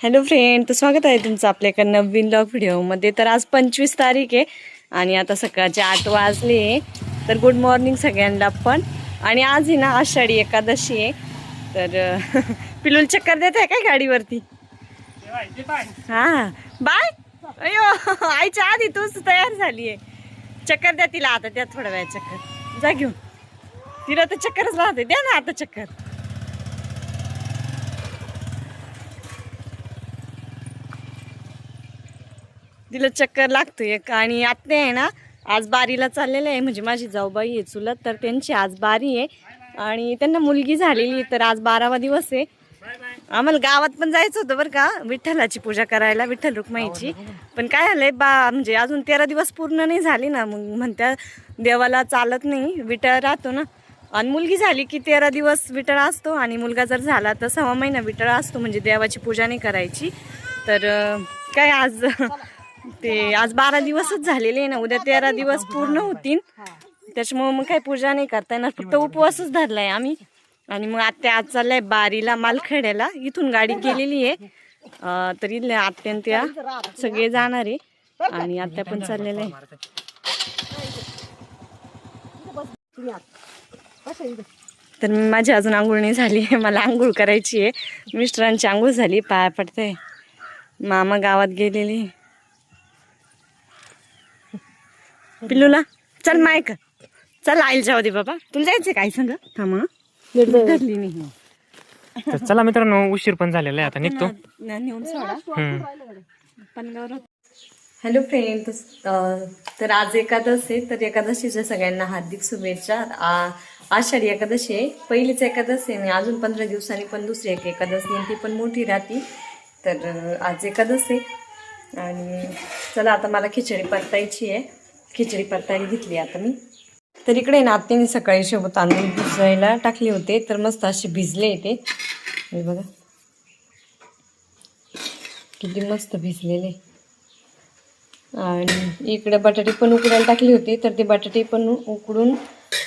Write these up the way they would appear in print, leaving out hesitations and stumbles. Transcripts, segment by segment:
Hello friend, तर स्वागत आहे तुमचं आपल्या एका नवीन ब्लॉग व्हिडिओमध्ये. तर आज 25 तारीख आहे आणि आता सकाळचे 8 वाजले. तर गुड मॉर्निंग सगळ्यांना पण. आणि आज ही ना आषाढी एकादशी आहे. तर पिलूल चक्कर देत आहे काय गाडीवरती? हां बाय. अयो आईच्या आधी तूच तयार झाली आहे. चक्कर द्या तिला आता, द्या थोड्या वेळ चक्कर, जा घेऊन. तिला तर चक्करच लावते, द्या ना आता चक्कर. तिला चक्कर लागतोय एक. आणि आत्या आहे ना आज बारीला चाललेलं आहे, म्हणजे माझी जाऊबाई आहे चुलत, तर त्यांची आज बारी आहे आणि त्यांना मुलगी झालेली. तर आज 12वा दिवस आहे. आम्हाला गावात पण जायचं होतं बरं का, विठ्ठलाची पूजा करायला, विठ्ठल रुक्माईची. पण काय झालंय म्हणजे अजून 13 दिवस पूर्ण नाही झाली ना, मग म्हणत्या देवाला चालत नाही, विठ्ठल राहतो ना. आणि मुलगी झाली की 13 दिवस विठ्ठल असतो, आणि मुलगा जर झाला तर 6वा महिना विठ्ठल असतो, म्हणजे देवाची पूजा नाही करायची. तर काय आज ते आज 12 दिवसच झालेले आहे ना, उद्या 13 दिवस पूर्ण होतील. त्याच्यामुळे मग काही पूजा नाही करता येणार, फक्त उपवासच धरलाय आम्ही. आणि मग आत्या आज चाललाय बारीला, मालखेड्याला. इथून गाडी गेलेली आहे. तर इथले आत्यान त्या सगळे जाणार आहे आणि आत्या पण चाललेले आहे. तर माझी अजून आंघोळ नाही झाली आहे, मला आंघोळ करायची आहे. मिस्टरांची आंघोळ झाली, पाया पडते. मामा गावात गेलेली. पिल्लूला चल मायक, चल आईल जाऊ दे बाबा. तुला जायचंय काय सांग? थांब धरली नाही. तर चला मित्रांनो, उशीर पण झालेला आहे, आता निघतो. नेऊन सोडा पण. हॅलो फ्रेंड, तर आज एकादश आहे. तर एकादशीच्या सगळ्यांना हार्दिक शुभेच्छा. आषाढी एकादशी आहे, पहिलीच एकादशी आहे. अजून 15 दिवसांनी पण दुसरी एक एकादशी आहे, ती पण मोठी राहते. तर आज एकादश आहे. आणि चला आता मला खिचडी परतायची आहे. खिचडी परतायला घेतली आता मी. तर इकडे ना आत्याने सकाळी सोबत तांदूळ भिजायला टाकले होते, तर मस्त असे भिजले ते. हे बघा किती मस्त भिजलेले. आणि इकडे बटाटे पण उकडायला टाकले होते, तर ते बटाटे पण उकडून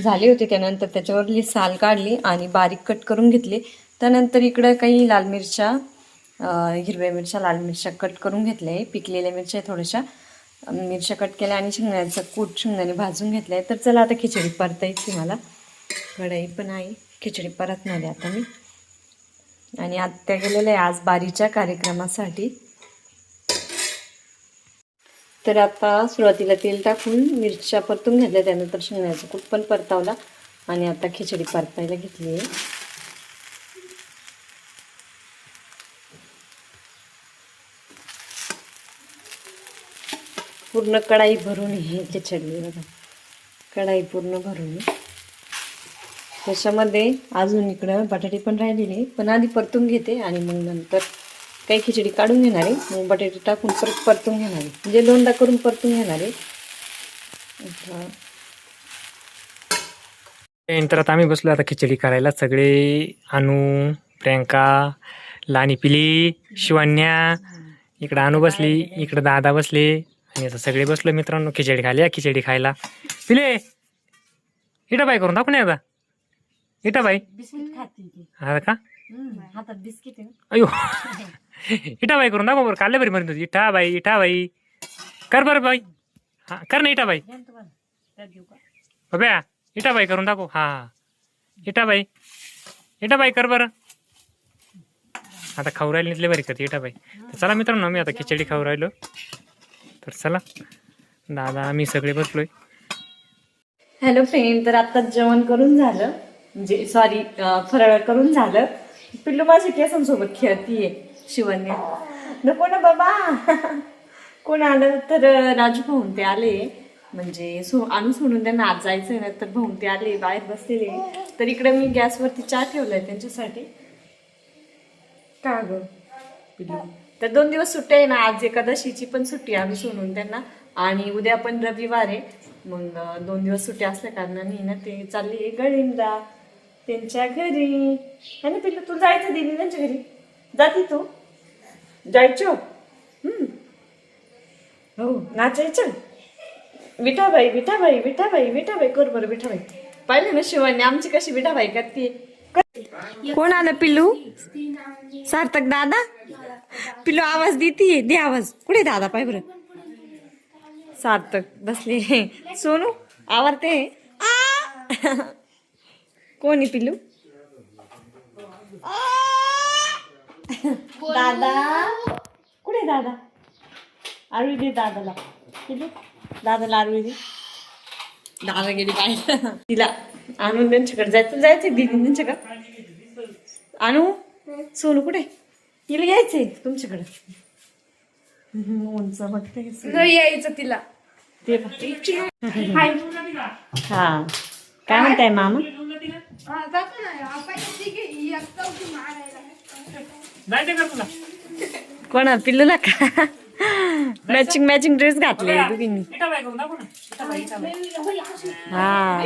झाले होते. त्यानंतर त्याच्यावरली साल काढली आणि बारीक कट करून घेतले. त्यानंतर इकडं काही लाल मिरच्या, हिरव्या मिरच्या, लाल मिरच्या कट करून घेतल्या आहे. पिकलेल्या मिरच्या थोड्याशा मिरच्या कट केल्या आणि शेंगदाण्याचा कूट शेंगदाणे भाजून घेतला आहे. तर चला आता खिचडी परतायची मला. कढई पण आहे, खिचडी परतणार आहे आता मी. आणि आत्या गेलेल्या आहे आज बारीच्या कार्यक्रमासाठी. तर आता सुरुवातीला तेल टाकून मिरच्या परतून घेतल्या, त्यानंतर शेंगदाण्याचा कूट पण परतावला आणि आता खिचडी परतायला घेतली आहे. पूर्ण कढाई भरून हे खिचडी बघा, कढाई पूर्ण भरून. त्याच्यामध्ये अजून इकडं बटाटे पण राहिलेले, पण आधी परतून घेते आणि मग नंतर काही खिचडी काढून घेणार आहे, मग बटाटे टाकून परत परतून घेणार आहे, म्हणजे दोनदा करून परतून घेणार आहे. नंतर आता आम्ही बसलो आता खिचडी करायला. सगळे अनु, प्रियंका, लानी, पिली, शिवान्या, इकडं अनु बसली, इकडं दादा बसले आणि आता सगळे बसलो मित्रांनो खिचडी खायला. खिचडी खायला पिले इटा बाई करून दाखवू नये का? इटा बाई हा का? हातात बिस्किट आहे. अयो इटा बाई करून दाखव बरं. काढले बरी म्हणत होती इटा बाई, इटा बाई कर बरं बाई. हा कर ना इटा बाई. बघ्या इटा बाई करून दाखव. हा इटा बाई, इटा बाई कर बरं. आता खाऊ राहिले निघले बरी करते इटा बाई. तर चला मित्रांनो, मी आता खिचडी खाऊ राहिलो. तर चला दादा आम्ही सगळे बसलोय. हॅलो फ्रेंड, तर आत्ताच जेवण करून झालं, म्हणजे सॉरी फराळ करून झालं. पिल्लू माझ्या केसांसोबत खेळतीये. शिवन्या नको ना बाबा. कोण आलं तर राजू भाऊन ते आले, म्हणजे आणू सोडून त्यांना आज जायचंय ना, तर भाऊन ते आले, बाहेर बसलेले. तर इकडे मी गॅसवरती चहा ठेवलाय त्यांच्यासाठी. का ग पिल्लू? तर 2 दिवस सुट्टी आहे ना, आज एकादशीची पण सुट्टी आम्ही सोडून त्यांना, आणि उद्या पण रविवार आहे. मग 2 दिवस सुट्टी असल्या कारणाने ना ते चालली गळींदा त्यांच्या घरी. है ना पिल्लू? तू जायचं दिली त्यांच्या घरी, जाती तू? जायचो हो, नाचायचं. विठाबाई विठाबाई विठाबाई विठाबाई कर बरं. विठाबाई पाहिलं ना शिवानी आमची कशी विठाबाई करते. कोण आलं पिल्लू? सार्थक दादा. पिलू आवाज देतीये, दे आवाज. कुठे दादा पाय बरं. सार्थक बसले. सोनू आवडते. कोणी पिलू? दादा कुठे दादा? आरवी दे दादाला. पिलू दादाला आरवी दे. दादा गेली बाहेर. तिला आणून त्यांच्याकडे जायचं दिदी त्यांच्याकडे. आणू सोनू कुठे? तिला यायचंय तुमच्याकडे. उंच बघते नाही यायचं तिला. ते हा काय म्हणताय मामा? कोणा पिल्लूला का? मॅचिंग ड्रेस घातले दोघींनी. हा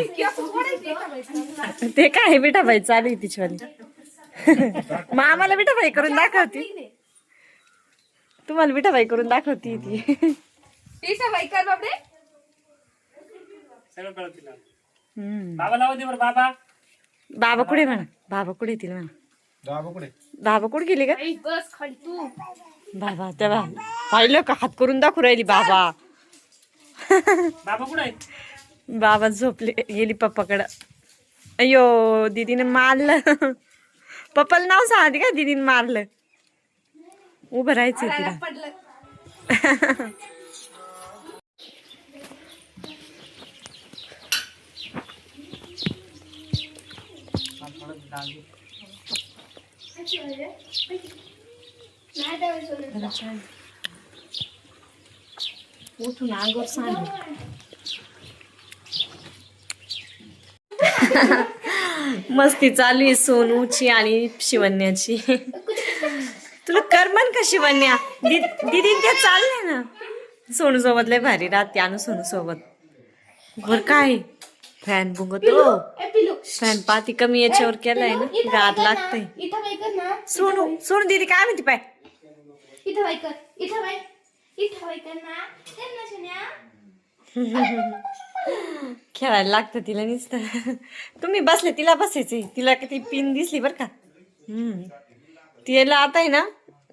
ते काय बिठाबाई चालू आहे तिच्यावाली. मामाला बिठाबाई करून दाखवती. तुम्हाला बिठाबाई करून दाखवती ती. बाबा कुठे म्हणा? बाबा कुठे तिला म्हणा. बाबा कुठे गेले का? बस खाली तू. बाबा तेव्हा पाहिलं का? हात करून दाखवू राहिली बाबा. बाबा झोपले गेली पप्पाकडं. अयो दीदीने मारलं. पप्पाला नाव सांगते का? दीदीने मारलं. उभं राहायचं तिला. उठून अंगावर सांग. मस्ती चालू आहे सोनूची आणि शिवन्याची. तुला करमन का शिवन्या? दीदी ते चाललंय ना सोनू सोबत. लय भारी राहते आणू सोनू सोबत. बर काय फॅन बुंगतो. फॅन पाती कमी याच्यावर केलाय ना, गार लागतंय. सोनू दीदी काय म्हणते पाय? खेळायला लागतं तिला नुसतं. तुम्ही बसले तिला बसायचंय. तिला किती पिन दिसली बर का. तिला आता आहे ना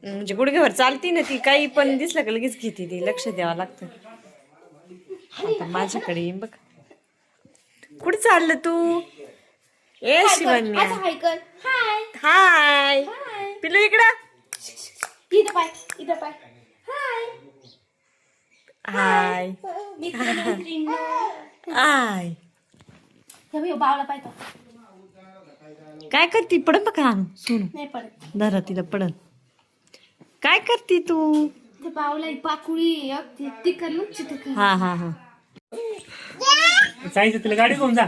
म्हणजे गुडघ्यावर चालती ना ती. काही पण दिसलं का लगेच घेते ती. लक्ष द्यावं लागतं. आता माझ्याकडे येईन बघ. कुठे चाललं तू? ए शिवन्या हाय. पिलू इकडं हाय. हाय काय करती? पडन बघा आणू सोनू. धरा तिला पडन. काय करती तू? पाकुळी हा हा हा. जायचं तुला गाडी घेऊन जा.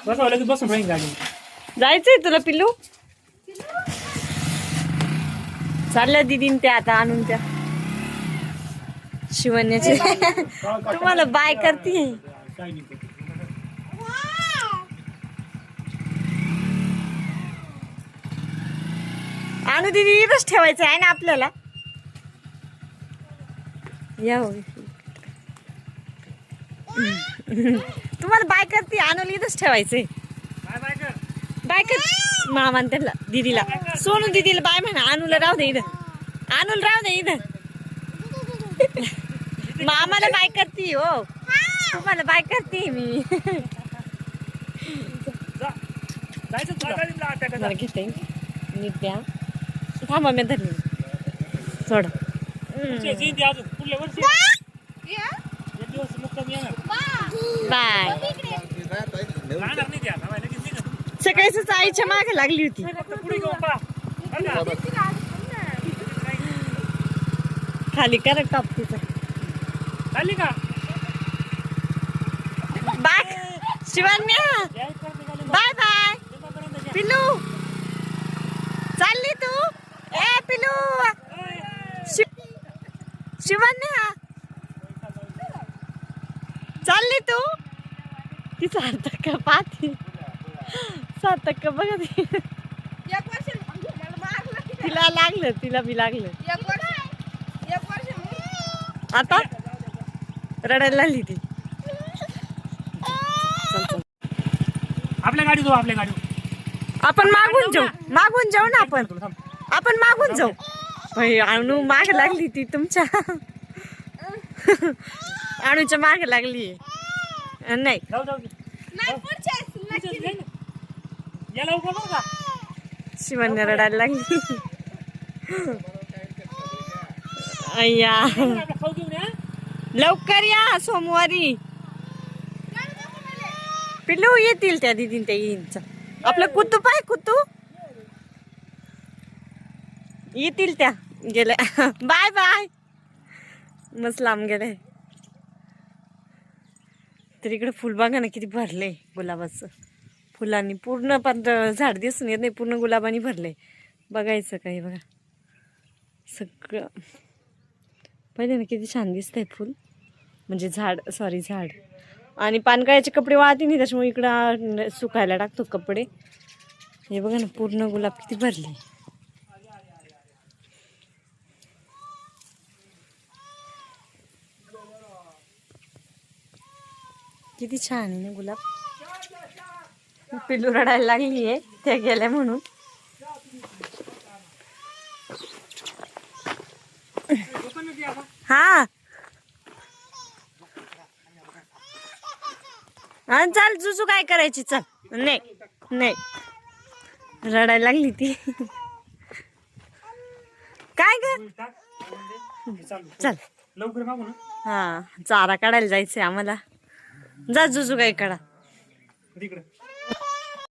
बसवलं की बसून राहील गाडी. जायचंय तुला पिल्लू? चालल्या दीदीन त्या आता आणून त्या शिवण्याचे. तुम्हाला बाय करते. आणू दीदी इथंच ठेवायचं आहे ना आपल्याला. या हो. तुम्हाला बाय करते. आणूला इथंच ठेवायचंय. बाय कर मामान त्यांना दीदीला. सोनू दीदीला बाय म्हणा. आणूला राहू दे इथं. आणूला राहू दे इथं. मामाला बाय करते हो. तुम्हाला बाय करते मी. मला घेते नीट द्या. थांबा मी धरली. सोड. बाय. सकाळीच आईच्या मागे लागली होती. खाली करा टॉप तिचा. चालली का? बाय शिवन्या. बाय बाय पिलू. चालली तू? ए पिलू. शिवन्या चालली तू? ती सार्थक का पाहती. सार्थक का बघा ती. तिला लागलं. तिला बी लागलं. आता रडायला लागली ती. आपल्या गाडी जाऊ. आपल्या गाडी आपण मागून जाऊ. मागून जाऊ ना आपण. आपण मागून जाऊ. बाई अणू माग लागली ती तुमच्या. अणूच्या माग लागली. नाही शिवण्या रडायला लागली. अय्या लवकर या सोमवारी. पिल्लू येतील त्या दिदीन त्या येईनच. आपलं कुतू पाय कुतू येतील त्या गेल्या. Bye bye. मस्त लांब गेले. तर इकडे फुल बघा ना किती भरले गुलाबाचं. फुलांनी पूर्ण पण झाड दिसून येत नाही, पूर्ण गुलाबानी भरले. बघायचं काही बघा सगळं. पहिले ना किती छान दिसतंय फुल, म्हणजे झाड सॉरी झाड. आणि पानकळ्याचे कपडे वाळते नाही त्याच्यामुळे इकडं सुकायला टाकतो कपडे. हे बघा ना पूर्ण गुलाब किती भरले. किती छान आहे ना गुलाब. पिल्लू रडायला लागली आहे त्या गेल्या म्हणून. हा हा चाल जुजू काय करायची चल. नाही नाही रडायला लागली ती. काय ग चल लवकर मागू ना. हा चारा काढायला जायचंय आम्हाला. जा जुजू काय काढा. तिकडे